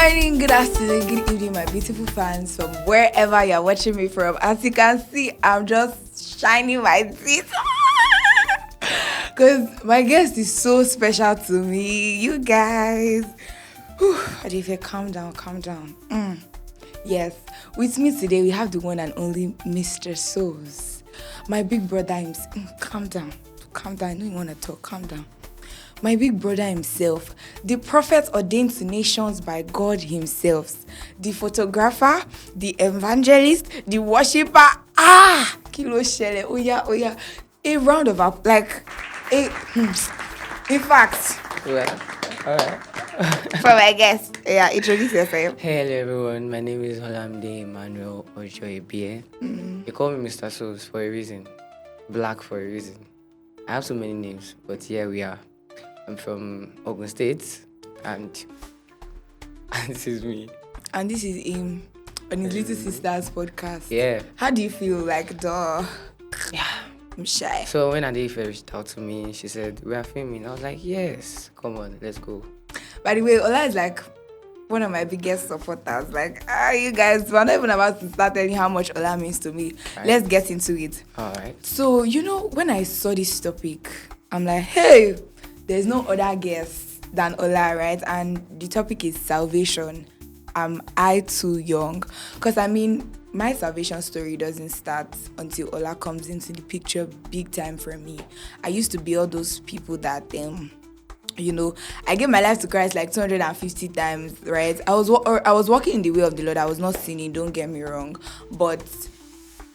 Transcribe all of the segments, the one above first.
morning, good afternoon, good evening, my beautiful fans from wherever you're watching me from. As you can see, I'm just shining my teeth because my guest is so special to me. You guys, Adifia, calm down. Yes, with me today we have the one and only Mr. Souls, my big brother himself. Calm down. I know you want to talk. Calm down. My big brother himself, the prophet ordained to nations by God himself, the photographer, the evangelist, the worshipper. Kilo shele. Oh yeah. A round of applause. In fact, Well, alright. for my guest, introduce yourself. Hello everyone, my name is Olamide Emmanuel Ojoibie. They call me Mr. Souls for a reason. Black for a reason. I have so many names, but here we are. I'm from Ogun State, and this is me. And this is him on his little sister's podcast. Yeah. How do you feel? Like, duh. Yeah. I'm shy. So when Adife reached out to me, she said, "We are filming." I was like, "Yes, come on, let's go." By the way, Ola is like one of my biggest supporters. Like, you guys, we're not even about to start telling how much Ola means to me. Right. Let's get into it. All right. So, when I saw this topic, I'm like, hey, there's no other guest than Ola, right? And the topic is salvation. Am I too young? Because, my salvation story doesn't start until Ola comes into the picture big time for me. I used to be all those people that, I gave my life to Christ like 250 times, right? I was walking in the way of the Lord. I was not sinning, don't get me wrong. But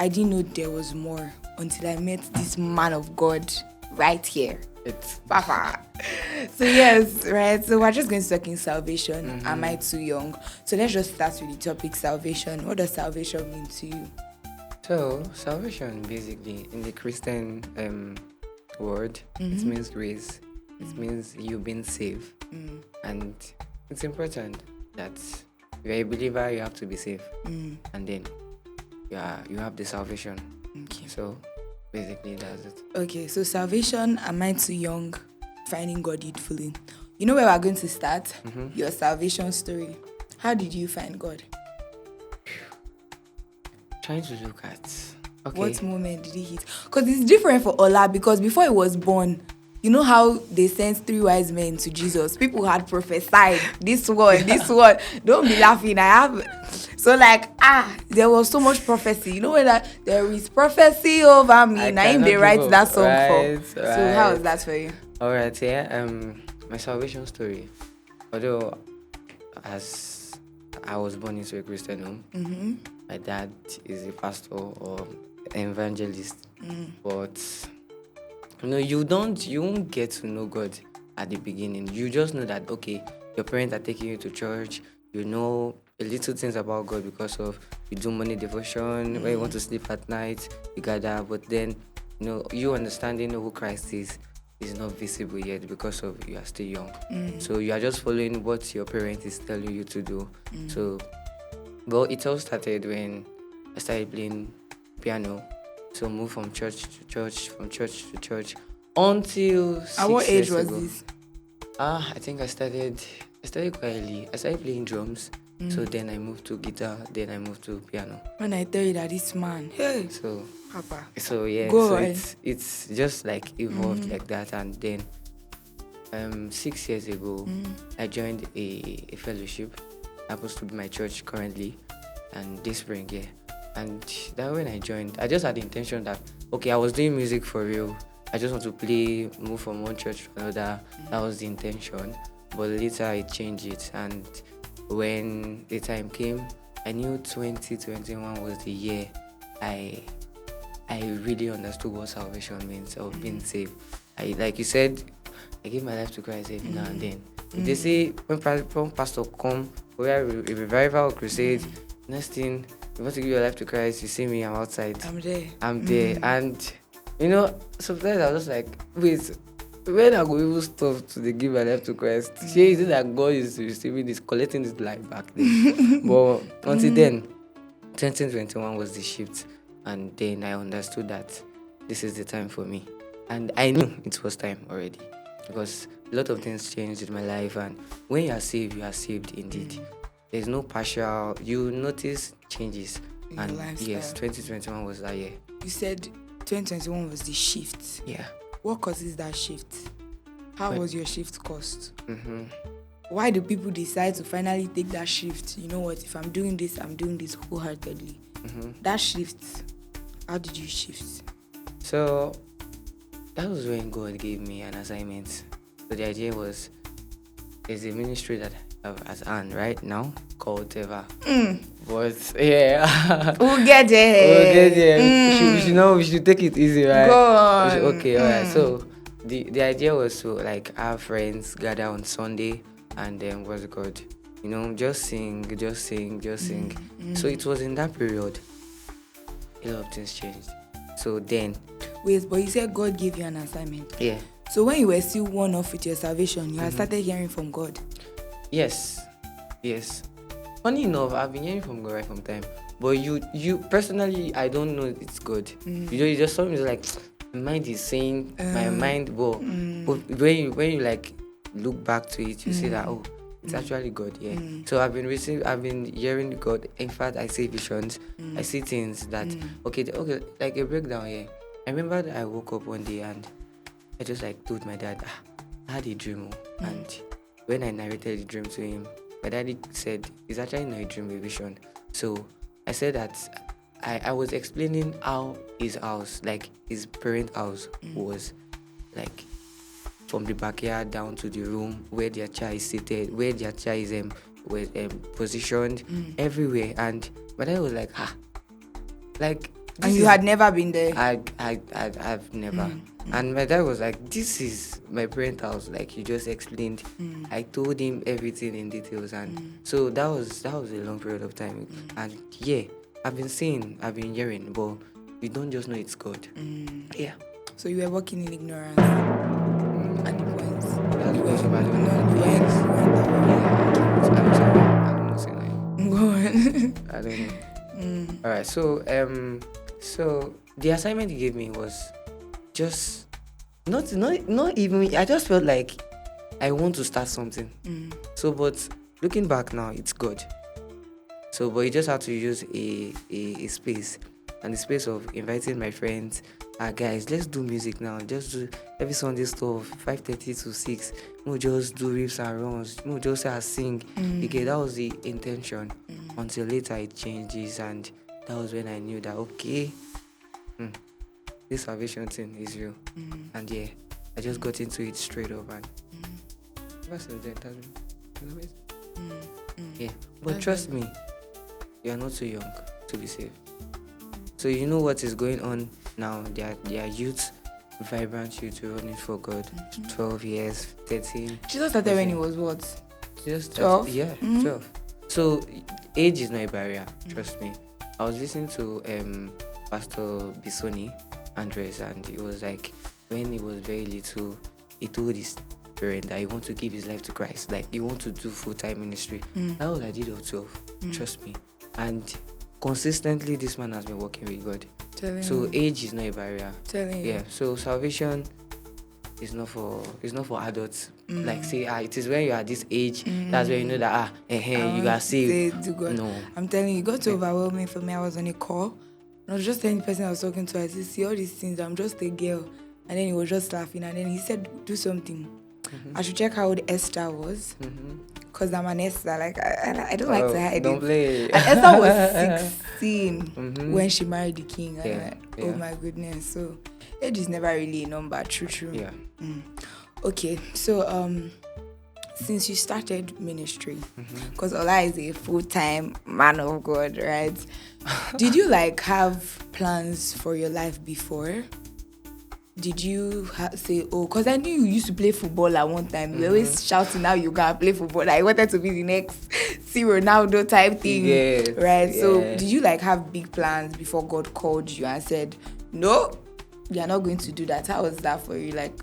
I didn't know there was more until I met this man of God right here. It's Papa. So yes, right. So we're just going to talk in salvation. Mm-hmm. Am I too young? So let's just start with the topic salvation. What does salvation mean to you? So salvation, basically, in the Christian word, it means grace. It means you've been saved. And it's important that if you're a believer, you have to be saved. And then you have the salvation. Okay. So basically that's it. Okay, so salvation, am I too young? Finding God needfully. You know where we're going to start? Your salvation story. How did you find God? Trying to look at What moment did he hit? Because it's different for Ola, because before he was born, you know how they sent 3 wise men to Jesus? People had prophesied this one. Don't be laughing. So there was so much prophecy. You know when there is prophecy over me. Naim they write that song for. Right. So how was that for you? All right, yeah. My salvation story. Although, as I was born into a Christian home, my dad is a pastor or an evangelist, but you won't get to know God at the beginning. You just know that, okay, your parents are taking you to church. You know a little things about God because of you do morning devotion. When you want to sleep at night, you gather. But then, you understanding who Christ is not visible yet because of you are still young. So you are just following what your parents is telling you to do. So, but it all started when I started playing piano. So move from church to church, until 6 At what age years was ago. this? I think I started quite early. I started playing drums. So then I moved to guitar, then I moved to piano. When I tell you that this man, hey, So Papa. So yeah, Go so on. it's just like evolved like that, and then 6 years ago I joined a fellowship. Happens to be my church currently, and this spring, yeah. And that when I joined, I just had the intention that, okay, I was doing music for real. I just want to play, move from one church to another. That was the intention. But later I changed it. And when the time came, I knew 2021 was the year I really understood what salvation means, of being saved. Like you said, I give my life to Christ every now and then. They say when pastor come, we have a revival or crusade, next thing, you want to give your life to Christ, you see me, I'm outside. I'm there. And, sometimes I was just like, wait, when I go even stop to give my life to Christ, is it that God is receiving this, collecting this life back then? But until then, 2021 was the shift. And then I understood that this is the time for me. And I knew it was time already. Because a lot of things changed in my life. And when you are saved indeed. there's no partial. You notice changes. In your And lifestyle. yes, 2021 was that year. You said 2021 was the shift. Yeah. What causes that shift? How Well- was your shift cost? Mm-hmm. Why do people decide to finally take that shift? You know what? If I'm doing this wholeheartedly. Mm-hmm. That shift, how did you shift? So that was when God gave me an assignment. So the idea was, there's a ministry that I have at hand right now called Teva. But yeah, We'll get there. we'll get there. We should take it easy, right? Go on. Okay, alright. So the idea was to like have friends gather on Sunday and then what's it called? Just sing. So it was in that period a lot of things changed. So then, Wait, but you said God gave you an assignment. yeah. So when you were still one off with your salvation, you had started hearing from God. Yes. Funny enough, I've been hearing from God right from time. But you personally, I don't know it's God. You just something like my mind is saying my mind. But when you like look back to it, you see that it's actually God. Yeah. So I've been hearing God. In fact, I see visions. I see things that okay, like a breakdown. Yeah. I remember that I woke up one day and I just like told my dad, I had a dream, and when I narrated the dream to him, my daddy said it's actually not a dream, a vision. So I said that I was explaining how his house, like his parent house, was like from the backyard down to the room where their child is seated, where their child is positioned, everywhere. And my dad was like, like. And you had never been there. I've never. And my dad was like, this is my parent house, like you just explained. I told him everything in details, and so that was a long period of time. And yeah, I've been hearing, but you don't just know it's God. Yeah. So you were walking in ignorance at the point. That's because I don't No, know. you Yes. I'm sorry. I don't know say like. Go on. I don't know. Alright, so the assignment he gave me was just not even. I just felt like I want to start something. So, but looking back now, it's God. So, but you just have to use a space, and the space of inviting my friends. Guys, let's do music now. Just do every Sunday stuff, 5:30 to 6. We'll just do riffs and runs. We'll just sing. Okay, that was the intention. Until later it changes, and that was when I knew that okay, this salvation thing is real. And yeah, I just got into it straight up, and ever since then, that's been amazing. Yeah, but trust me, you are not too young to be saved. So you know what is going on now. There are youths, vibrant youth running for God. 12 years, 13. Jesus started when he was what? Just 12? Yeah, 12. So age is not a barrier. Trust me. I was listening to Pastor Bisoni Andres, and it was like when he was very little, he told his parent that he want to give his life to Christ. Like he want to do full-time ministry. That was I did at 12. Trust me. And consistently, this man has been working with God. So age is not a barrier. Yeah. So salvation is not for adults. Like say it is when you are at this age. That's when you know that you are saved. No, I'm telling you, it got too overwhelming for me. I was on a call. And I was just telling the person I was talking to, I said, see all these things, I'm just a girl. And then he was just laughing. And then he said, do something. I should check how old Esther was. Because I'm an Esther. Like, I don't like to hide don't it. play. And Esther was 16 when she married the king. Oh my goodness. So age is never really a number. True. Yeah. Okay. So since you started ministry, because Ola is a full-time man of God, right? Did you like have plans for your life before? Did you say, because I knew you used to play football at one time. You were always shouting how you gotta play football. I wanted to be the next C Ronaldo type thing. Right? Yeah. So did you like have big plans before God called you and said, no, you're not going to do that? How was that for you? Like,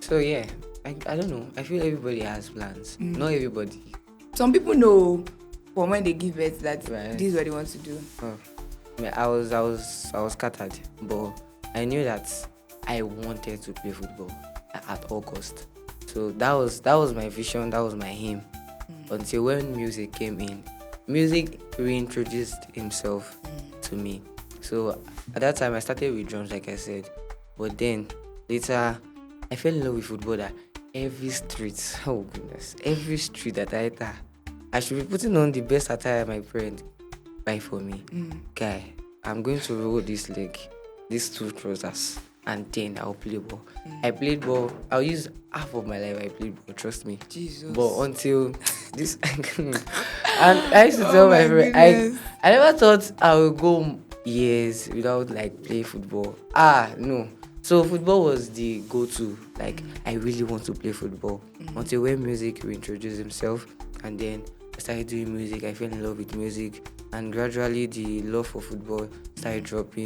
so yeah, I don't know. I feel everybody has plans. Not everybody. Some people know from when they give birth that this is what they want to do. I was scattered, but I knew that I wanted to play football at all cost. So that was my vision. That was my aim. until when music came in. Music reintroduced himself to me. So at that time, I started with drums, like I said. But then later, I fell in love with football. That every street, oh goodness, every street that I enter, I should be putting on the best attire my friend buy for me. Guy, I'm going to roll this leg, these two trousers, and then I'll play ball. I played ball. I'll use half of my life. I played ball. Trust me. Jesus. But until this, and I used to tell my friend, goodness. I never thought I would go years without like playing football. No. So football was the go-to. Like I really want to play football until when music reintroduced himself, and then I started doing music. I fell in love with music, and gradually the love for football started dropped,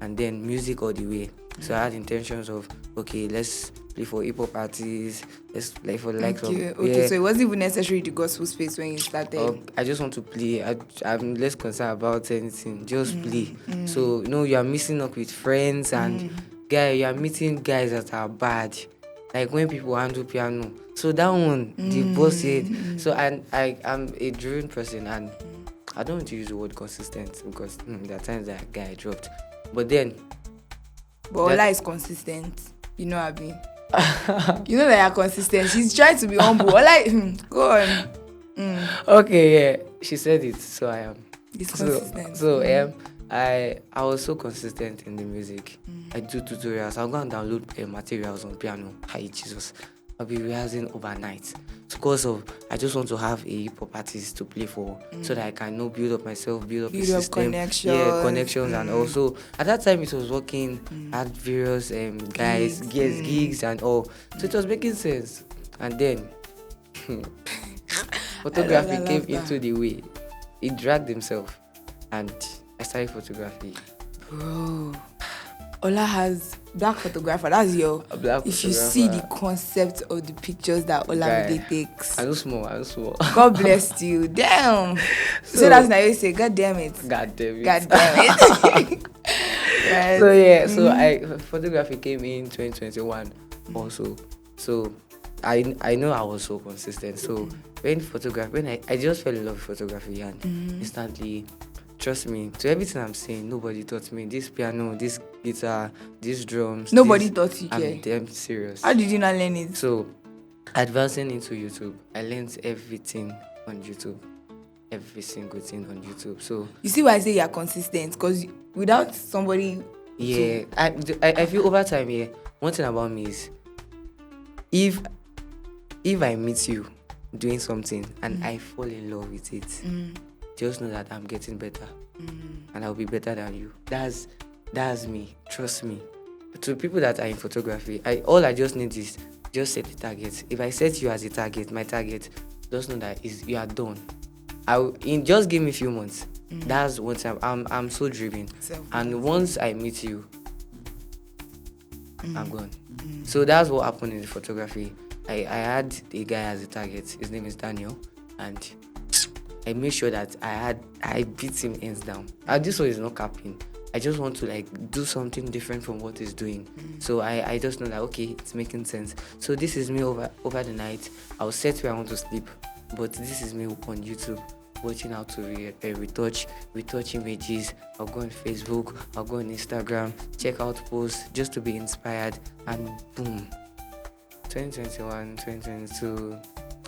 and then music all the way. So I had intentions of, okay, let's play for hip hop artists, let's play for the likes of Okay, so it wasn't even necessary the gospel space when you started. I just want to play. I'm less concerned about anything. Just play. So you are missing up with friends and you are meeting guys that are bad. Like when people handle piano. So that one, the boss said. So I'm a driven person, and I don't want to use the word consistent because there are times that guy dropped. But then, Ola is consistent. You know what I mean? You know that you're consistent. She's trying to be humble. Ola, go on. Okay, yeah, she said it, so I am. It's consistent. So I was so consistent in the music. I do tutorials. I'll go and download materials on piano. Hi Jesus, I'll be rehearsing overnight because of I just want to have a hip hop artist to play for, so that I can build up myself, build up a system, connections, and also at that time it was working. I had various gigs and all, so it was making sense. And then photography came into the way. It dragged himself, and I started photography. Bro, Ola has black photographer. That's your. If you see the concept of the pictures that Olamide takes. I know small. God bless you. Damn. So that's now you say, God damn it. God damn it. Right. So yeah, so photography came in 2021 also. So I know I was so consistent. So when I just fell in love with photography, and instantly, trust me, to everything I'm saying, nobody taught me. This piano, this guitar, these drums. Nobody taught you. I'm damn serious. How did you not learn it? So, advancing into YouTube, I learned everything on YouTube. Every single thing on YouTube. So you see why I say you're consistent? Because without somebody. Yeah, I feel over time. Yeah, one thing about me is, if I meet you doing something and I fall in love with it, just know that I'm getting better, and I'll be better than you. That's me. Trust me. To people that are in photography, all I just need is just set a target. If I set you as a target, my target, just know that you are done. Just give me a few months. That's one time. I'm so driven, and once I meet you, I'm gone. So that's what happened in the photography. I had a guy as a target. His name is Daniel, and I made sure that I beat him hands down. This one is not capping. I just want to do something different from what he's doing. So I just know that okay, it's making sense. So this is me over the night. I'll set where I want to sleep, but this is me on YouTube watching how to retouch images. I'll go on Facebook, I'll go on Instagram, check out posts just to be inspired, and boom. 2021, 2022,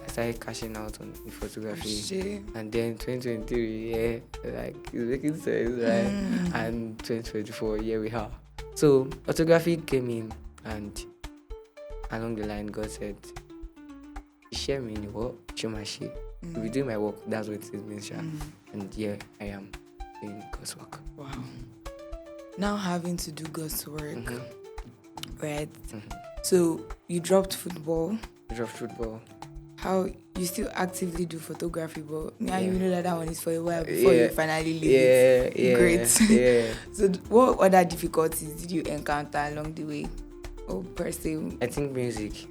I started cashing out on the photography, and then 2023, it's making sense, right? And 2024, here we are. So photography came in, and along the line, God said, "Share me in your work, show my shit. If you do my work, that's what it means." And here I am doing God's work. Wow. Now having to do God's work, right? So you dropped football. How you still actively do photography, but you know that one is for a while before you finally leave it. Great. Yeah. So what other difficulties did you encounter along the way, or per se? I think music.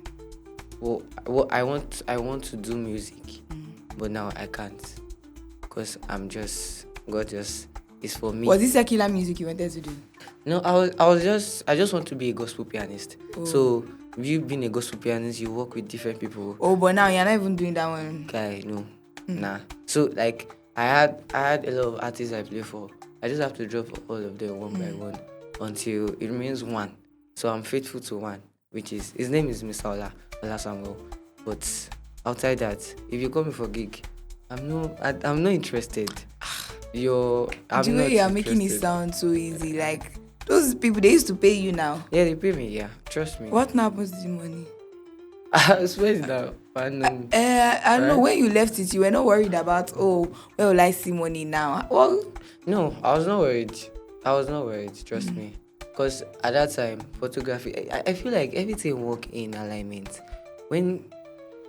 Well, I want to do music, but now I can't, because God is for me. Was it secular music you wanted to do? No, I just want to be a gospel pianist. So you being a gospel pianist, you work with different people. Oh, but now you're not even doing that one. Guy, no. Nah. So like I had a lot of artists I play for. I just have to drop all of them one by one until it remains one. So I'm faithful to one, which is his name is Mr. Ola Samuel. But outside that, if you call me for gig, I'm not interested. I'm The not way you are making it interested. sound so easy, like those people they used to pay you now. Yeah, they pay me, yeah. Trust me. What happens to the money? I swear it's now. I know Right? when you left it, you were not worried about where will I see money now? Well, No, I was not worried. Trust me. Because at that time, photography, I feel like everything worked in alignment. When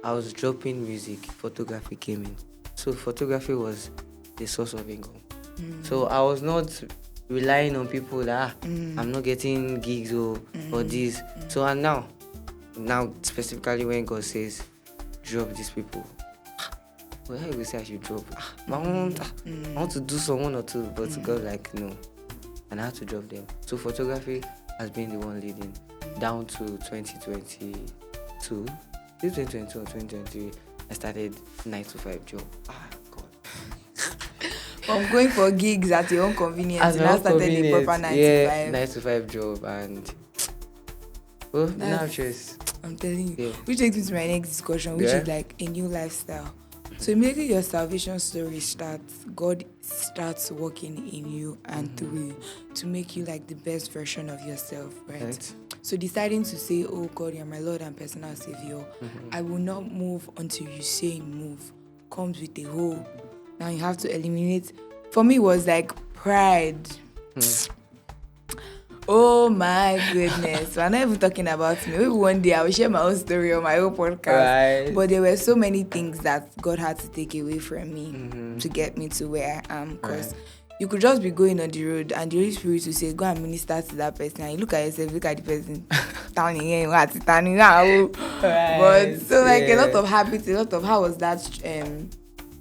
I was dropping music, photography came in. So photography was the source of income. So I was not relying on people that I'm not getting gigs or this. So and now specifically when God says drop these people, well, how you will say I should drop? I want to do some one or two, but God like no, and I had to drop them. So photography has been the one leading down to 2022. This 2022 or 2023, I started 9 to 5 job. God. from going for gigs at your own convenience, As you my now own started the convenience, proper 9 yeah, to 5. 9 to 5 job, and well, now That's- just I'm telling you. Yeah. Which takes me to my next discussion, which Yeah. is like a new lifestyle. So immediately your salvation story starts, God starts working in you and through you to make you like the best version of yourself, right? So deciding to say, oh God, you're my Lord and personal Savior, I will not move until you say move, comes with a whole. Now you have to eliminate. For me, it was like pride. Oh my goodness. We're not even talking about me. Maybe one day I will share my own story on my own podcast. Right. But there were so many things that God had to take away from me to get me to where I am. Because you could just be going on the road and the Holy Spirit will say, go and minister to that person. And you look at yourself, look at the person standing here, standing out. But so like a lot of habits, a lot of how was that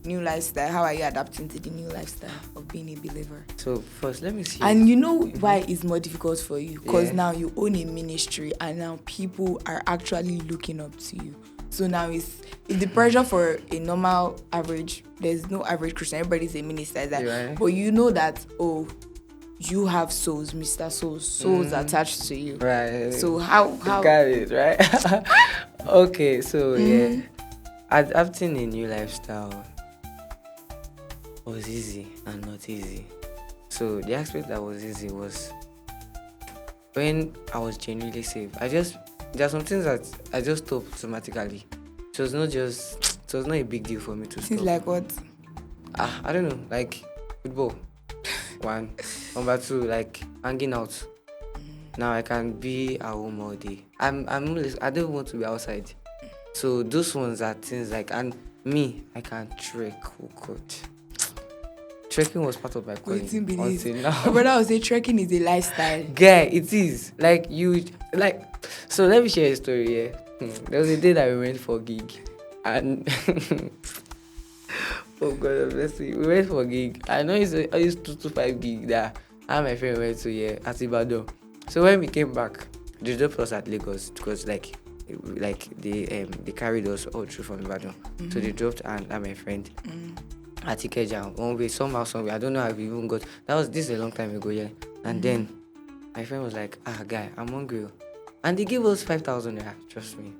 new lifestyle? How are you adapting to the new lifestyle of being a believer? So first, let me see. And you know why it's more difficult for you? Because Yeah. now you own a ministry and now people are actually looking up to you. So now it's the pressure for a normal average. There's no average Christian. Everybody's a minister. Like, Right. but you know that, you have souls, Mr. Souls attached to you. Right. So how Got it, right? Okay, so yeah. Adapting a new lifestyle was easy and not easy. So the aspect that was easy was when I was genuinely saved. There are some things that I just stopped automatically. It was not a big deal for me to things stop. like what? I don't know, like football. One. Number two, like hanging out. Now I can be at home all day. I don't want to be outside. So those ones are things like, and me, I can trek. Oh God. Trekking was part of my calling Waiting believe. until now. My brother would say trekking is a lifestyle. Guy, it is. So let me share a story here. There was a day that we went for a gig. And oh God, bless me. We went for a gig. I know it's a 2 to 5 gig that I and my friend went to at Ibadan. So when we came back, they dropped us at Lagos because like they carried us all through from Ibadan. So they dropped and my friend at Ikeja one way, somehow, somewhere. I don't know how we even got. This is a long time ago, yeah. And then my friend was like, guy, I'm hungry. And they gave us 5,000 naira, trust me.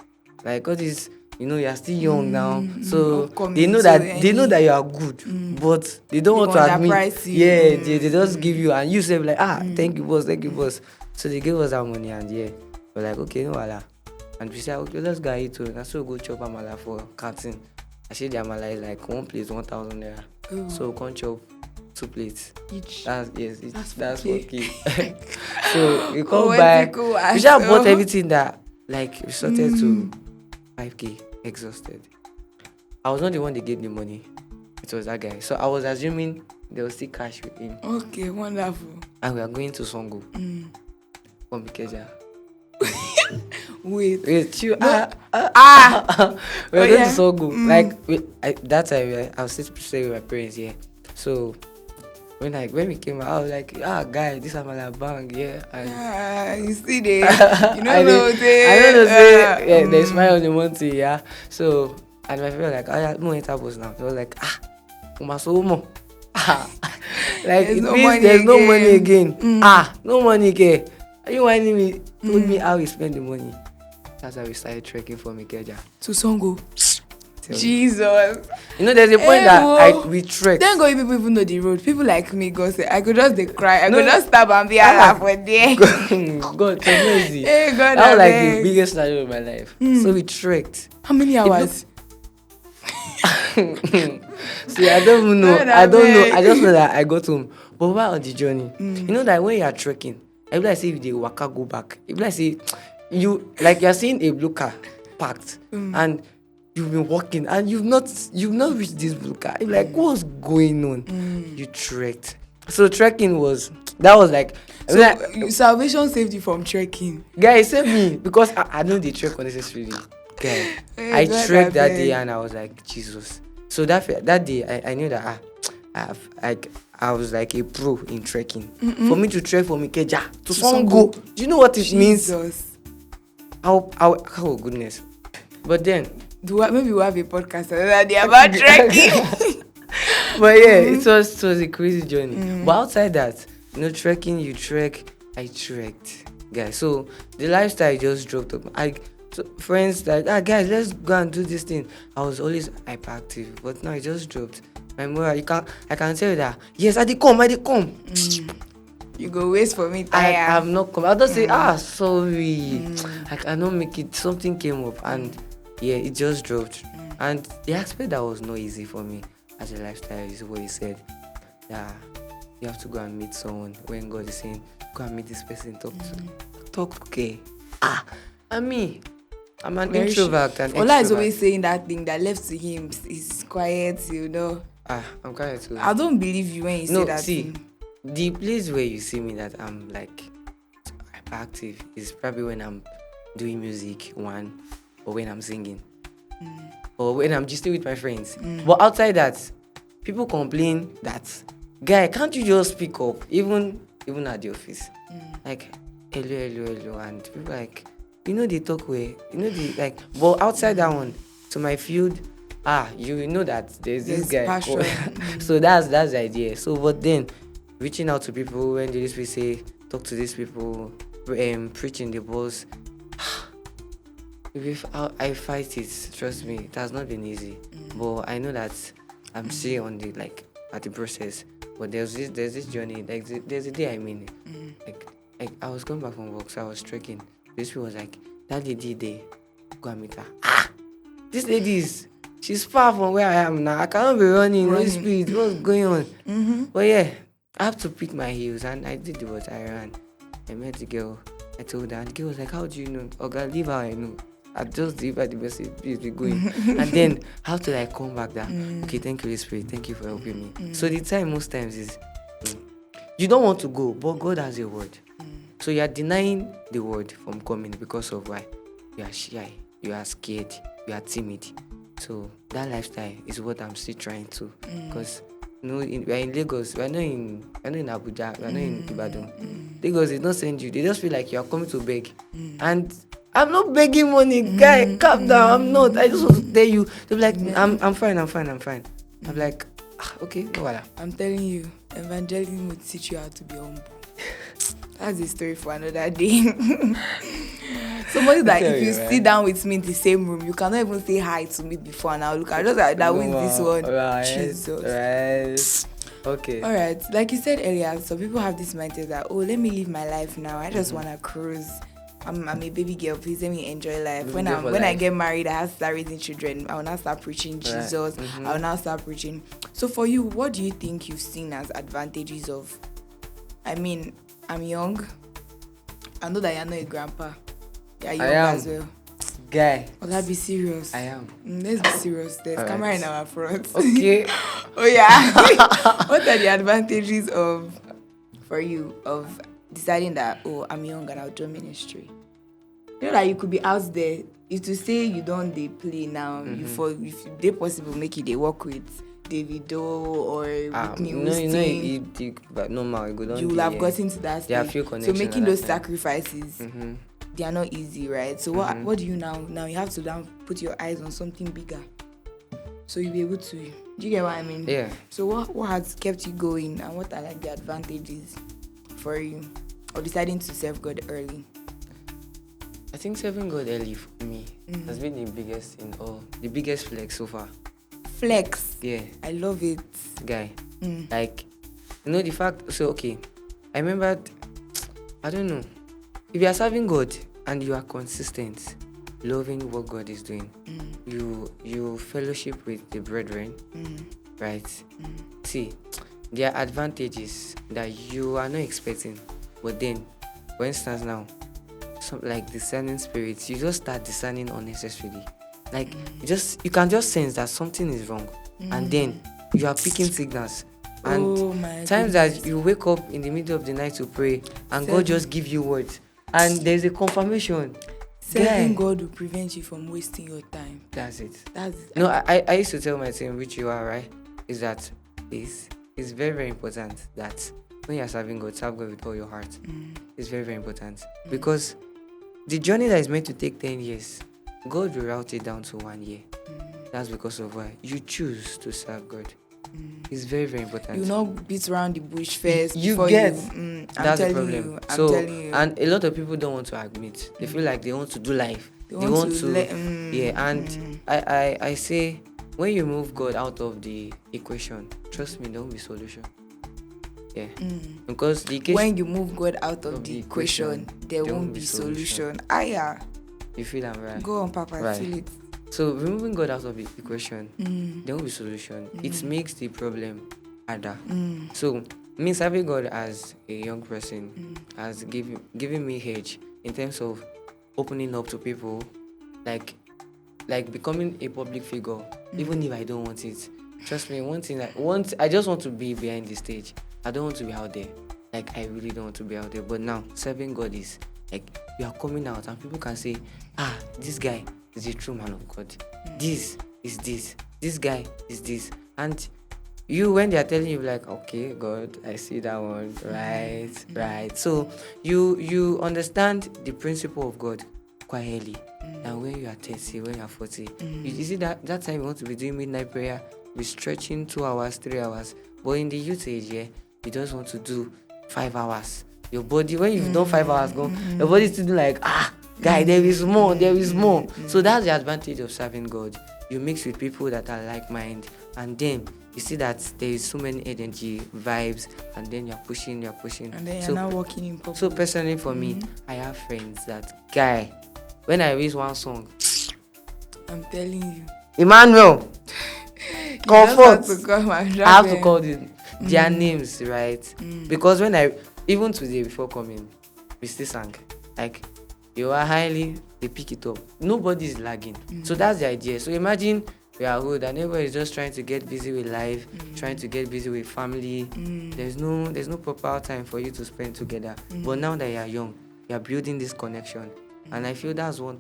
Like all this, you're still young now. So they know that you are good, but they don't want to admit. Yeah, they just give you and you say like, thank you, boss. So they gave us that money and we're like, okay, no wala. And we said, okay, let's go eat too. And so go chop amala for canteen. I said the amala is like one plate 1,000 naira. So we can't chop 2 plates. Each. That's okay. So we can't buy. We just bought everything that like we sorted to 5K exhausted. I was not the one that gave the money. It was that guy. So I was assuming there was still cash with him. Okay, wonderful. And we are going to Songo. From Ikeja. Wait, you we're going to Songo. Like that time I was still staying with my parents here. So when we came out, I was like, guy, this is my bang, yeah. And You see there. You I don't know. don't know say they smile on the mountain, yeah. So and my friend was like, no enter bus now. I was like, umasomo. Like There's it no means money there's no money again. again. No money again. Are you whining me? Told me how we spend the money. That's how we started trekking from Ikeja To Songo. Jesus. You know, there's a point we trekked. Then go if people even know the road. People like me go say, I could just dey cry. I No. could just stab and be alive for there. God, so crazy. Hey, God, That was like abeg. the biggest scenario of my life. So we trekked. How many hours? See, I don't even know. God, I don't know. abeg. I just know that I got home. But while on the journey, you know that when you are trekking, I be like say if they waka go back. It be like say you're seeing a blue car parked and you've been walking and you've not reached this blue car. You're like, what's going on? You trekked. So trekking was like. So salvation saved you from trekking. Guy, save me because I know they trek unnecessarily. Guy, Hey, I God, trekked that abeg. day and I was like, Jesus. So that day I knew that I was like a pro in trekking. For me to trek from Ikeja to Songo, do you know what it means? Jesus. Oh goodness. But then, Maybe we'll have a podcast another day about trekking. but yeah, it was a crazy journey. But outside that, you know, trekking, you trek, I trekked, guys. So the lifestyle just dropped up. So friends like, guys, let's go and do this thing. I was always hyperactive, but now it just dropped. My mother, I can tell you that yes, I did come. You go waste for me, I tire. have not come. I'll just say, sorry, I cannot make it. Something came up, and yeah, it just dropped. And the aspect that was not easy for me as a lifestyle is what he said. That you have to go and meet someone when God is saying, go and meet this person, talk okay. And me, I'm an introvert and Ola is extrovert. always saying that thing that left to him is quiet, you know. I'm quiet too. I don't believe you when you say that see, thing. the place where you see me that I'm like hyperactive is probably when I'm doing music, one, or when I'm singing, or when I'm just with my friends. But outside that, people complain that, guy, can't you just speak up, even at the office, like hello, and people like, you know, they talk way, you know, they like, but outside that one, to my field, you know that there's this guy. Passion. So that's the idea. So, but then reaching out to people when they just say, talk to these people, preaching the boss. If I fight it, trust me, it has not been easy. But I know that I'm still on the at the process. But there's this journey. Like there's a day like I was coming back from work, so I was trekking. This people was like, that lady there, go and meet her. This lady she's far from where I am now. I cannot be running. No speed. What's going on? But yeah, I have to pick my heels, and I did what I ran. I met the girl. I told her, and the girl was like, how do you know? Okay, leave her, I know. I just leave her the message, please be going. And then how to come back that, okay, thank you, Holy Spirit, thank you for helping me. So the time most times is, you don't want to go, but God has a word. So you are denying the word from coming because of why? You are shy, you are scared, you are timid. So that lifestyle is what I'm still trying to. Because we are in Lagos, we are not in Abuja, we are not in Ibadan. Lagos, they don't send you, they just feel like you are coming to beg. And I'm not begging money, guy, calm down, I'm not. I just want to tell you. They'll be like, I'm fine. I'm like, okay, no matter. I'm telling you, evangelism will teach you how to be humble. That's a story for another day. Somebody that if you sit down with me in the same room, you cannot even say hi to me before and I'll look at just like that with this one. Right, Jesus. right. Okay. All right. Like you said earlier, some people have this mindset that, let me live my life now. I just want to cruise. I'm a baby girl. Please let me enjoy life. When I get married, I have to start raising children. I will now start preaching Jesus. I will now start preaching. So for you, what do you think you've seen as advantages of? I mean, I'm young. I know that you're not a grandpa. You're young as well. Guy. Well, I'll be serious. I am. Let's be serious. There's camera in our front. Okay. Oh yeah. What are the advantages for you of deciding that, I'm young and I'll do ministry? You know that you could be out there. If to say you don't they play now, if they possible make it they work with Davido or Whitney no, Houston, but normal, you go down you will have gotten to that there are stage. few So connections making at those that time. sacrifices, they are not easy, right? So what do you now? Now you have to now put your eyes on something bigger. So you'll be able to. Do you get what I mean? Yeah. So what has kept you going, and what are like the advantages for you of deciding to serve God early? I think serving God early for me has been the biggest flex so far. Flex. Yeah. I love it. Guy. Like, the fact, so okay, I remembered, I don't know, if you are serving God and you are consistent, loving what God is doing, you fellowship with the brethren, right? See, there are advantages that you are not expecting, but then, for instance now, some like discerning spirits, you just start discerning unnecessarily. Like, you can just sense that something is wrong, and then you are picking signals. And times that you wake up in the middle of the night to pray, and God just give you words, and there's a confirmation. Serving God will prevent you from wasting your time. That's it. No, I used to tell my team, which you are, right, is that it's very, very important that when you're serving God, serve God with all your heart. It's very, very important. Because the journey that is meant to take 10 years, God will route it down to 1 year. That's because of why you choose to serve God. It's very, very important. You not beat around the bush first. You before get. That's the problem. I'm telling you. And a lot of people don't want to admit. They feel like they want to do life. They want to yeah. And I say, when you move God out of the equation, trust me, there won't be solution. Yeah. Because when you move God out of the equation, there won't be solution. You feel I'm right. Go on, Papa. Right. Feel it. So removing God out of the equation, there won't be solution. It makes the problem harder. So me serving God as a young person has given me edge in terms of opening up to people, like becoming a public figure, even if I don't want it. Trust me, I just want to be behind the stage. I don't want to be out there. Like, I really don't want to be out there. But now, serving God is like, you are coming out and people can say, this guy is a true man of God. This is this. This guy is this. And you, when they are telling you, like, okay, God, I see that one. Right. So you understand the principle of God quite early. And when you are 30, when you are 40, you see that time you want to be doing midnight prayer, be stretching 2 hours, 3 hours. But in the youth age, you just want to do 5 hours. Your body, when you've done 5 hours, your body is still like, guy, there is more. So that's the advantage of serving God. You mix with people that are like-minded, and then you see that there is so many energy, vibes, and then you're pushing. And then you're now walking in public. So personally for me, I have friends that, guy, when I release one song, I'm telling you, Emmanuel, comfort. I have to call their names, right? Because when even today before coming, we still sang. Like, you are highly, they pick it up. Nobody is lagging. So that's the idea. So imagine we are old and everybody is just trying to get busy with life, trying to get busy with family. There's no proper time for you to spend together. But now that you are young, you are building this connection. And I feel that's one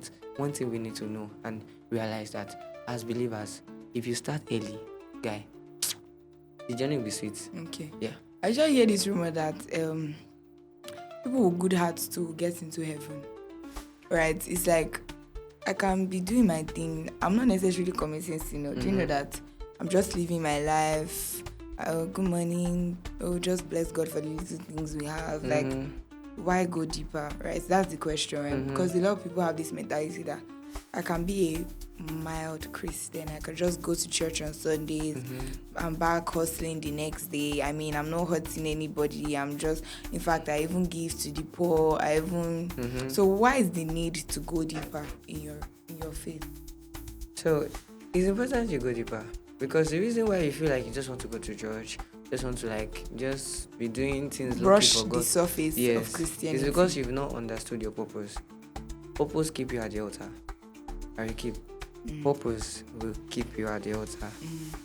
thing we need to know and realize, that as believers, if you start early, guy, the journey will be sweet. Okay. Yeah. I just hear this rumor that people with good hearts to get into heaven. Right? It's like, I can be doing my thing. I'm not necessarily committing sin. Do you know that? I'm just living my life. Good morning. Just bless God for the little things we have. Like, why go deeper, right? That's the question, right? Because a lot of people have this mentality that I can be a mild Christian. I can just go to church on Sundays. I'm back hustling the next day. I mean, I'm not hurting anybody. In fact, I even give to the poor. So why is the need to go deeper in your faith? So it's important you go deeper, because the reason why you feel like you just want to go to church, just want to just be doing things, brush looking for God, the surface of Christianity, it's because you've not understood your purpose. Purpose keep you at the altar. Purpose will keep you at the altar.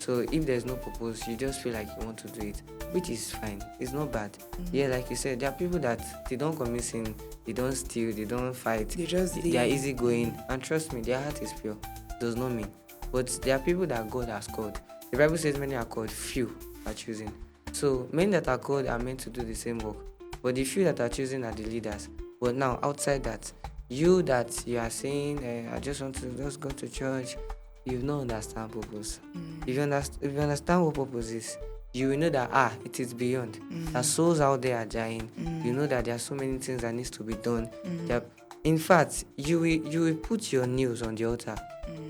So if there's no purpose, you just feel like you want to do it, which is fine. It's not bad. Yeah, like you said, there are people that they don't commit sin, they don't steal, they don't fight. They are easygoing, and trust me, their heart is pure. Does not mean. But there are people that God has called. The Bible says many are called, few are chosen. So many that are called are meant to do the same work, but the few that are chosen are the leaders. But now outside that, you are saying, I just want to just go to church, you don't understand purpose. If you understand what purpose is, you will know that it is beyond. That souls out there are dying. You know that there are so many things that needs to be done. In fact, you will put your nails on the altar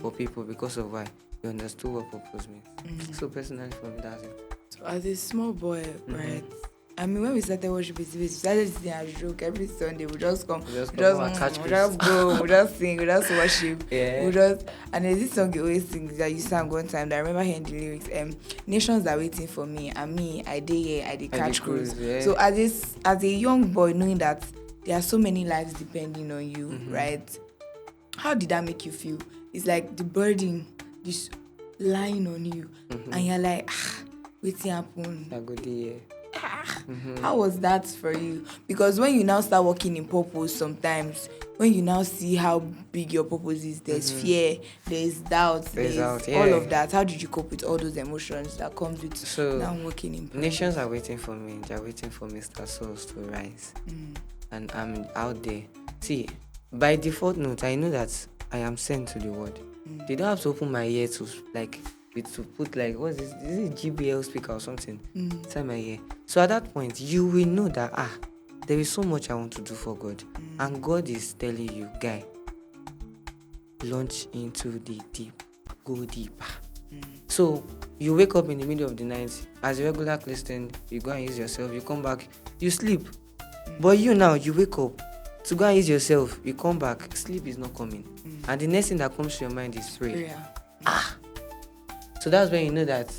for people because of why you understood what purpose means. So personally for me, that's it. So as a small boy, right? I mean, when we started worshiping, we started singing a joke every Sunday. We just come, we just go, we just sing, we just worship. Yeah. And there's this song you always sing that you sang one time that I remember hearing the lyrics. Nations are waiting for me, and me, I did here, I did catch cruise. Yeah. So as a young boy, knowing that there are so many lives depending on you, right? How did that make you feel? It's like the burden just lying on you, and you're like, waiting happen. How was that for you? Because when you now start working in purpose, sometimes when you now see how big your purpose is, there's fear, there's doubt, there's all of that. How did you cope with all those emotions that comes with now working in purpose? Nations are waiting for me. They're waiting for Mr. Souls to rise, and I'm out there. See, by default note, I know that I am sent to the world. They don't have to open my ear to put like, what's this? Is it GBL speaker or something inside my ear? So at that point, you will know that there is so much I want to do for God, and God is telling you, guy, launch into the deep, go deeper. So you wake up in the middle of the night as a regular Christian, you go and use yourself, you come back, you sleep. But you wake up to go and use yourself, you come back, sleep is not coming, and the next thing that comes to your mind is prayer. So that's when you know that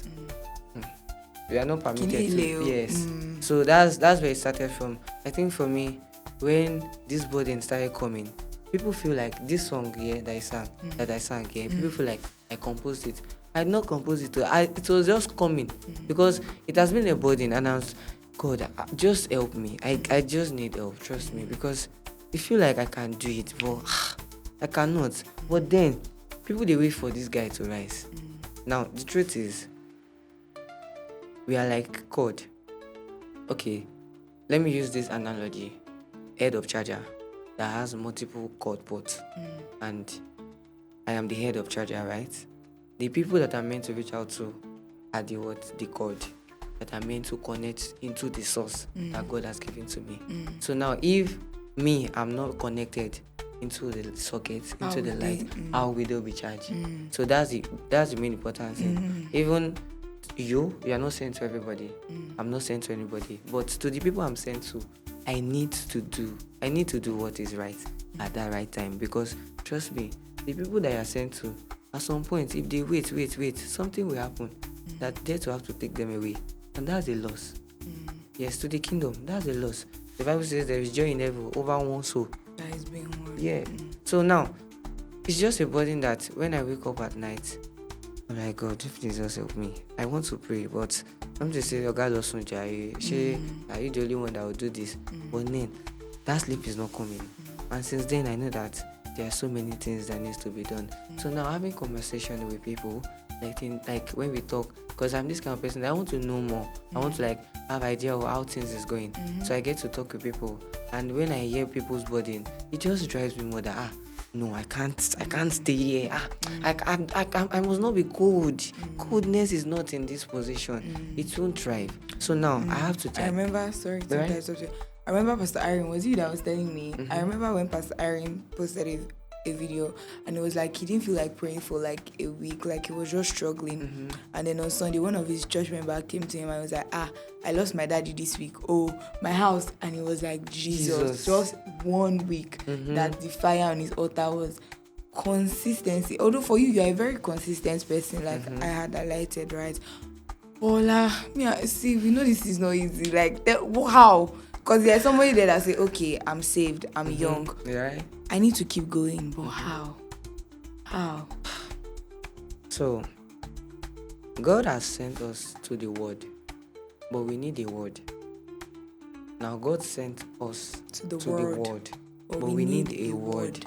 we are not permitted to. Yes. So that's where it started from. I think for me, when this burden started coming, people feel like this song that I sang here, people feel like I composed it. I did not compose it. It was just coming because it has been a burden, and I was, God, just help me. I just need help. Trust me, because I feel like I can do it, but I cannot. But then people, they wait for this guy to rise. Now, the truth is, we are like cord. Okay, let me use this analogy. Head of charger that has multiple cord ports. And I am the head of charger, right? The people that are meant to reach out to are the cord that are meant to connect into the source that God has given to me. So now, if I'm not connected into the socket, into the light, how will they be charged? So that's the main important thing. Even you are not sent to everybody. I'm not sent to anybody. But to the people I'm sent to, I need to do what is right at that right time. Because trust me, the people that you are sent to, at some point, if they wait, something will happen that death will have to take them away. And that's a loss. Yes, to the kingdom, that's a loss. The Bible says there is joy in heaven over one soul that is being won. Yeah. So now, it's just a burden that when I wake up at night, I'm like, God, if Jesus help me. I want to pray, but I'm just saying, God, are you the only one that will do this? But then, that sleep is not coming. And since then, I know that there are so many things that needs to be done. So now, having conversation with people, like when we talk, because I'm this kind of person that I want to know more. I want to have idea of how things is going. So I get to talk with people, and when I hear people's burden, it just drives me more that no, I can't stay here. I must not be cold. Coldness is not in this position. It won't thrive. So now I have to. I remember. Sorry to interrupt you. I remember Pastor Irene. Was you that was telling me? I remember when Pastor Irene posted a video, and it was like he didn't feel like praying for like a week, like he was just struggling. And then on Sunday, one of his church members came to him and was like, I lost my daddy this week, my house. And he was like, Jesus. Just 1 week that the fire on his altar was consistency. Although for you are a very consistent person, like I had highlighted, right? See, we know this is not easy, like how? Because there's somebody there that say, okay, I'm saved, I'm young. Right. I need to keep going, but how? How? So, God has sent us to the word, but we need a word. Now, God sent us to the word, but we need a word.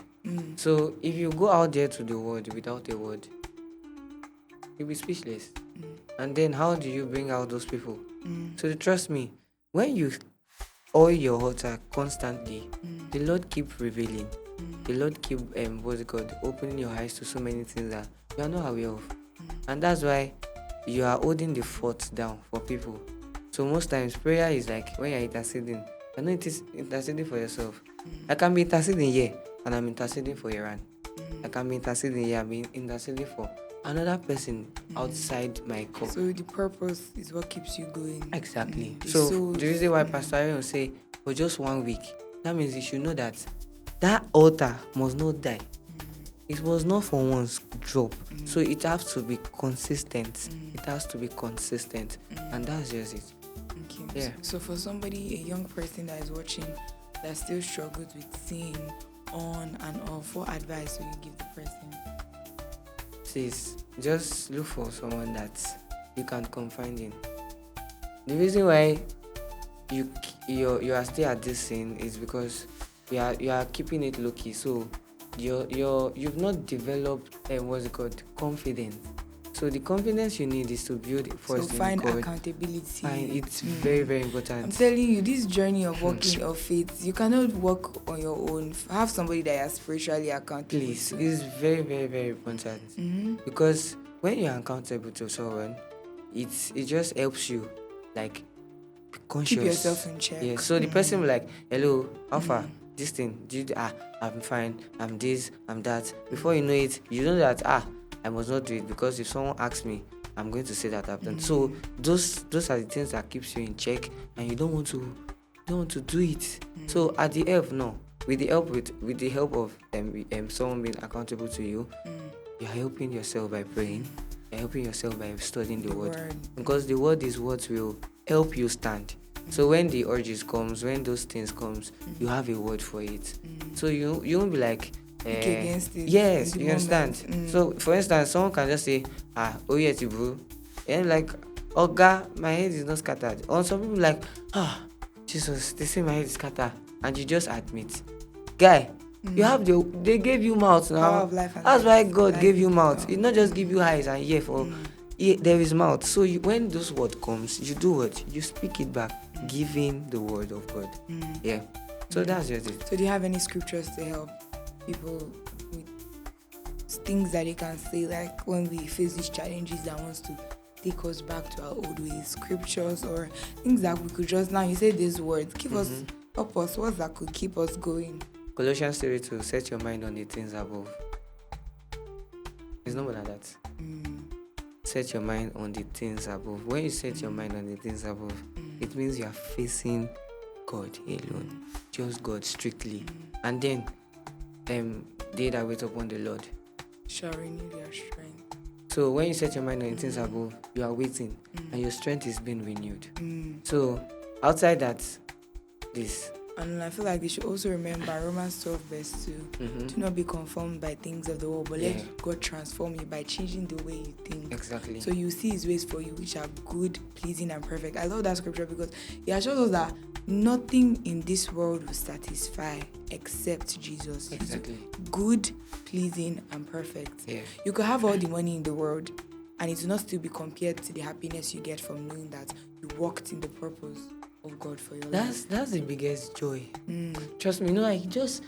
So, if you go out there to the word without a word, you'll be speechless. And then how do you bring out those people? So trust me, when you oil your altar constantly, the Lord keep revealing. The Lord keep what's it called, opening your eyes to so many things that you are not aware of. And that's why you are holding the fort down for people. So most times prayer is like when you're interceding, you're not interceding for yourself. I can be interceding here and I'm interceding for Iran. I can be interceding here, I'm interceding for another person outside my cup. So the purpose is what keeps you going. Exactly. So the reason why Pastor Aaron will say for just 1 week, that means you should know that that altar must not die. It was not for once drop. So it has to be consistent. It has to be consistent. And that's just it. Okay. Yeah. So for somebody, a young person that is watching that still struggles with sin on and off, what advice will you give the person? Sis, just look for someone that you can confide in. The reason why you are still at this sin is because you are keeping it low key. So you've not developed confidence. So the confidence you need is to build first. So find accountability. It's very, very important. I'm telling you, this journey of walking of faith, you cannot walk on your own. Have somebody that you're spiritually accountable. Please, it's very, very, very important. Because when you're accountable to someone, it just helps you like be conscious. Keep yourself in check. Yeah. So the person will like, hello, Alpha, this thing, I'm fine, I'm this, I'm that. Before you know it, you know that I must not do it, because if someone asks me, I'm going to say that I've done. So those are the things that keeps you in check, and you don't want to do it. So at the help, with the help of someone being accountable to you, you're helping yourself by praying. You're helping yourself by studying the word, because the word is what will help you stand. So when the urges comes, when those things comes, you have a word for it. So you won't be like against it. Yes, you understand. So for instance, someone can just say, oh yes, bro, and like, oh God, my head is not scattered. Or some people like, Jesus, they say my head is scattered, and you just admit, guy, you have they gave you mouth now. Power of life and that's why God life gave you mouth. It not just give you eyes and ear for. There is mouth. So when those word comes, you do what? You speak it back, giving the word of God. Yeah. So that's just it. So do you have any scriptures to help people with things that they can say, like when we face these challenges that wants to take us back to our old ways, scriptures or things that we could just, now you say these words, help us, what that could keep us going? Colossians 3:2, set your mind on the things above. It's not more than that. Set your mind on the things above. When you set your mind on the things above, it means you are facing God alone, just God strictly. And then they that wait upon the Lord shall renew their strength. So when you set your mind on the things above, you are waiting, and your strength is being renewed. So outside that, this. And I feel like they should also remember Romans 12 verse 2. Do not be conformed by things of the world, but let God transform you by changing the way you think. Exactly. So you see his ways for you, which are good, pleasing, and perfect. I love that scripture because it assures us that nothing in this world will satisfy except Jesus. Exactly. He's good, pleasing, and perfect. Yeah. You could have all the money in the world, and it will not still be compared to the happiness you get from knowing that you walked in the purpose of God for your life. That's the biggest joy. Trust me, I just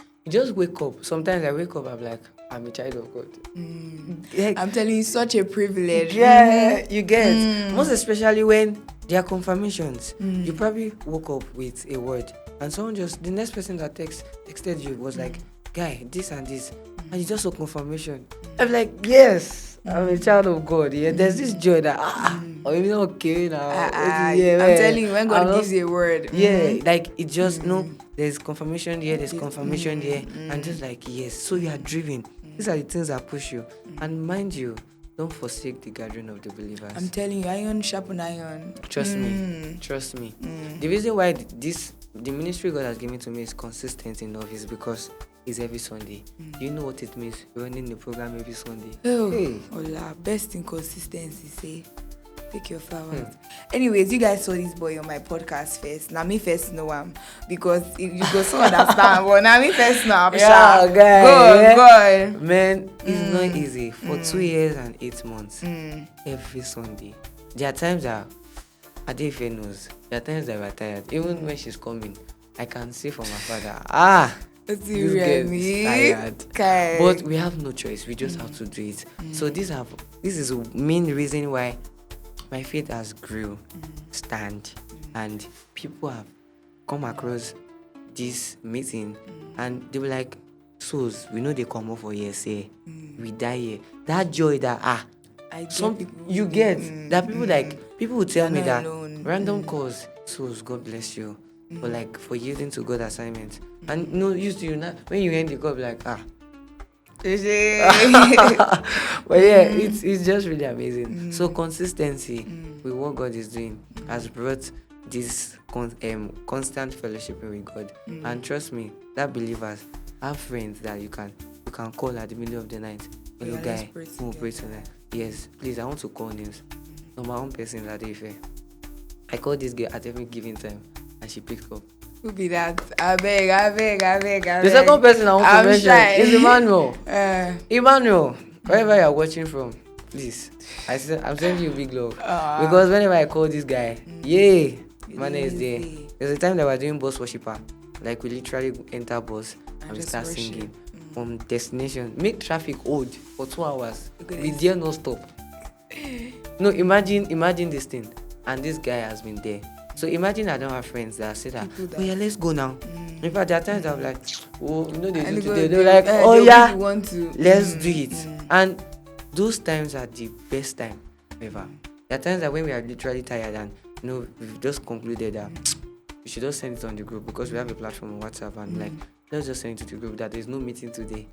wake up. Sometimes I wake up, I'm like, I'm a child of God. I'm telling you, such a privilege. Yeah, you get. Most especially when there are confirmations. You probably woke up with a word, and someone the next person that texted you was like, guy, this and this, and you just saw confirmation. I'm like, yes, I'm a child of God. Yeah, there's this joy that or even okay now. I'm telling you, when God gives you a word, like it just there's confirmation here, there's confirmation here, and just like yes, so you are driven. These are the things that push you, and mind you, don't forsake the gathering of the believers. I'm telling you, iron sharpen iron. Trust me. The reason why the ministry God has given to me is consistent enough is because it's every Sunday. Do you know what it means running the program every Sunday? Hola, best in consistency, say. Pick your flowers. Anyways, you guys saw this boy on my podcast first. Now me first know him because if you go so understand. But now me first know him. Yeah, guy. Go on. Man, it's not easy. For 2 years and 8 months, every Sunday. There are times that Adefe knows. There are times that we're tired. Even when she's coming, I can see from my father, this girl is tired. Okay. But we have no choice. We just have to do it. So this is the main reason why my faith has grew, stand, and people have come across this meeting, and they were like, "Souls, we know they come up for years, say we die here." That joy that you get that people will tell me that random calls, "Souls, God bless you," but like for yielding to God's assignment, and no used to you now when you end the call like but yeah, it's just really amazing. So consistency with what God is doing has brought this constant fellowship with God. And trust me, that believers have friends that you can call at the middle of the night. Hello guy, who will pray tonight? Yes, please, I want to call names. No, my own person that day fair. I called this girl at every given time and she picked up. Who be that? I beg. The second person I want to mention is Emmanuel. Emmanuel, wherever you are watching from, please, I'm sending you big love. Because whenever I call this guy, Emmanuel is there. There's a time that we're doing bus worshiper. Like we literally enter bus and we start singing from destination. Make traffic hold for 2 hours. We dare not stop. No, imagine this thing. And this guy has been there. So imagine I don't have friends that say that, oh yeah, let's go now. In fact, there are times I'm like, oh, you know, they do today. They're like, oh yeah, let's do it. And those times are the best time ever. There are times that when we are literally tired and, you know, we've just concluded that we should just send it on the group because we have a platform on WhatsApp and like, let's just send it to the group that there's no meeting today.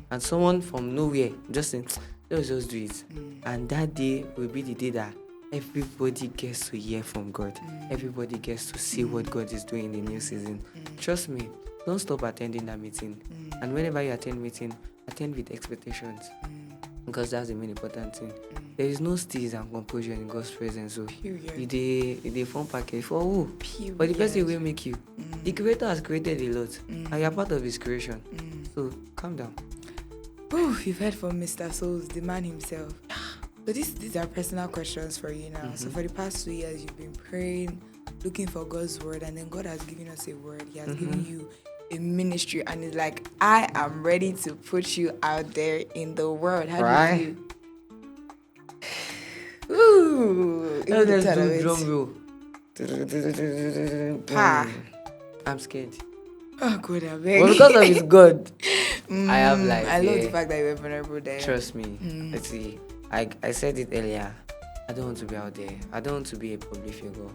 And someone from nowhere just saying, let's just do it. And that day will be the day that everybody gets to hear from God. Everybody gets to see what God is doing in the new season. Trust me, don't stop attending that meeting. And whenever you attend meeting, attend with expectations. Because that's the main important thing. There is no steeze and composure in God's presence. So they form package for who? But the person will make you. The Creator has created a lot. And you are part of His creation. So calm down. You've heard from Mr. Souls, the man himself. So these are personal questions for you now. So for the past 2 years, you've been praying, looking for God's word, and then God has given us a word. He has given you a ministry, and it's like, I am ready to put you out there in the world. How do you feel? Let's do drum roll. I'm scared. Oh God, I beg. Well, because of His God, I have like. I love the fact that you're vulnerable there. Trust me. Let's see. I said it earlier. I don't want to be out there. I don't want to be a public figure.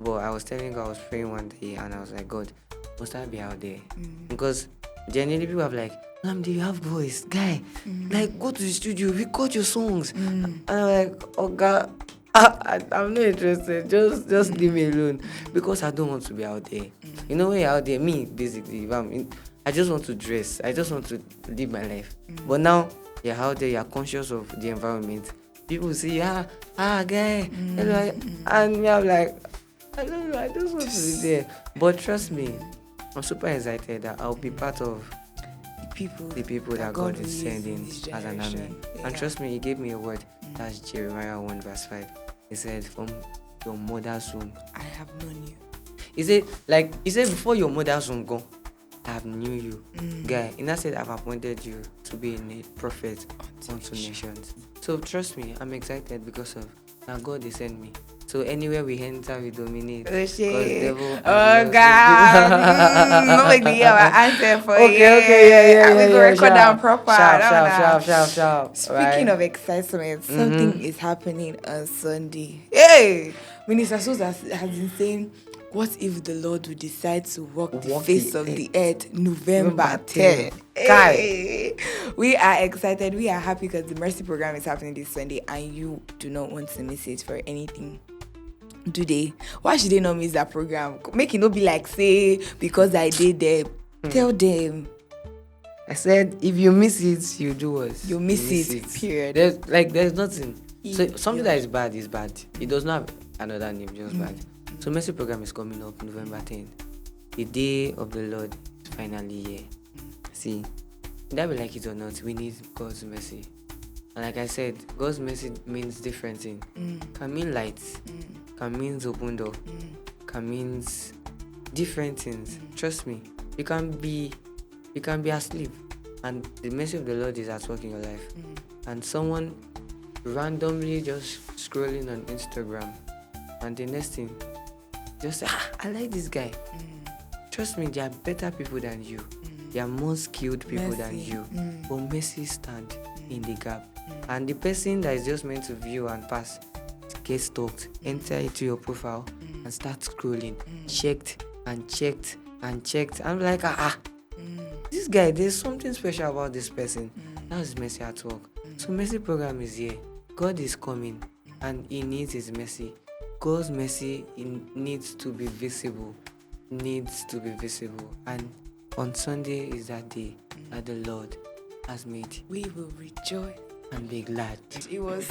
But I was telling God, I was praying one day and I was like, God, must I be out there? Because generally people have like, do you have voice? Guy, like go to the studio, record your songs. And I'm like, oh God, I'm not interested. Just leave me alone. Because I don't want to be out there. You know when you're out there, me basically, I just want to dress. I just want to live my life. But now you're out there, you're conscious of the environment. People see, guy, hello, and me, I'm like, I don't know, I just want to be there. But trust me, I'm super excited that I'll be part of the people that God is sending as an army. Yeah. And trust me, He gave me a word. That's Jeremiah 1 verse 5. He said, from your mother's womb, I have known you. He said, before your mother's womb gone, I have knew you. Guy, and I said, I've appointed you to be a prophet unto nations. So trust me, I'm excited because of now God they sent me. So anywhere we enter, we dominate. Oh shit! Oh God! No make me our answer for you. Okay, yeah. We go record down proper. Sharp. Speaking of excitement, something is happening on Sunday. Hey, Minister Souls has been saying, what if the Lord will decide to walk the face of the earth November 10th? Hey. We are excited. We are happy because the Mercy program is happening this Sunday and you do not want to miss it for anything. Do they? Why should they not miss that program? Make it not be like, say, because I did there. Tell them. I said, if you miss it, you do what? You miss it. Period. There's nothing. So something that is bad is bad. It does not have another name, just bad. So Mercy program is coming up November 10th. The day of the Lord is finally here. See, that we like it or not, we need God's mercy. And like I said, God's mercy means different things. Can mean light, can mean open door, can means different things. Trust me. You can be asleep, and the mercy of the Lord is at work in your life. And someone randomly just scrolling on Instagram, and the next thing, just say, I like this guy. Trust me, there are better people than you. There are more skilled people than you. But mercy stand in the gap. And the person that is just meant to view and pass gets stalked, enter into your profile and start scrolling. Checked and checked and checked. I'm like, this guy, there's something special about this person. That's mercy at work. So mercy program is here. God is coming and he needs his mercy. God's mercy needs to be visible. And on Sunday is that day that the Lord has made. We will rejoice and be glad. It was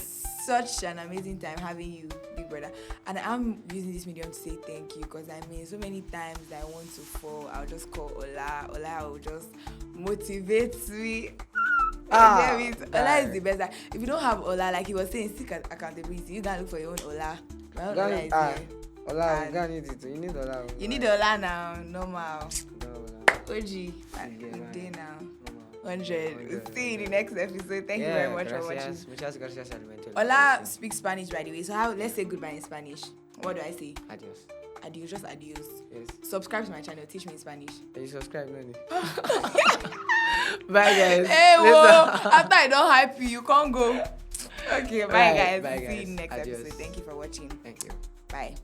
such an amazing time having you, big brother. And I'm using this medium to say thank you, because I mean, so many times that I want to fall, I'll just call Ola. Ola will just motivate me. Ola is the best. If you don't have Ola, like he was saying, seek accountability. You gotta look for your own Ola. Well, Ola is here. Ola, you need it. You need Ola. You need Ola now, normal. OG, good day now. 100. See you in the next episode. Thank you very much for watching. Ola speaks Spanish, by the way. So let's say goodbye in Spanish. What do I say? Adios. Adios, just adios. Yes. Subscribe to my channel. Teach me in Spanish. You subscribe, no? Bye, guys. Hey, whoa. After I don't hype you, you can't go. Okay, bye, guys. Bye, See you in the next Adios. episode. Thank you for watching. Thank you. Bye.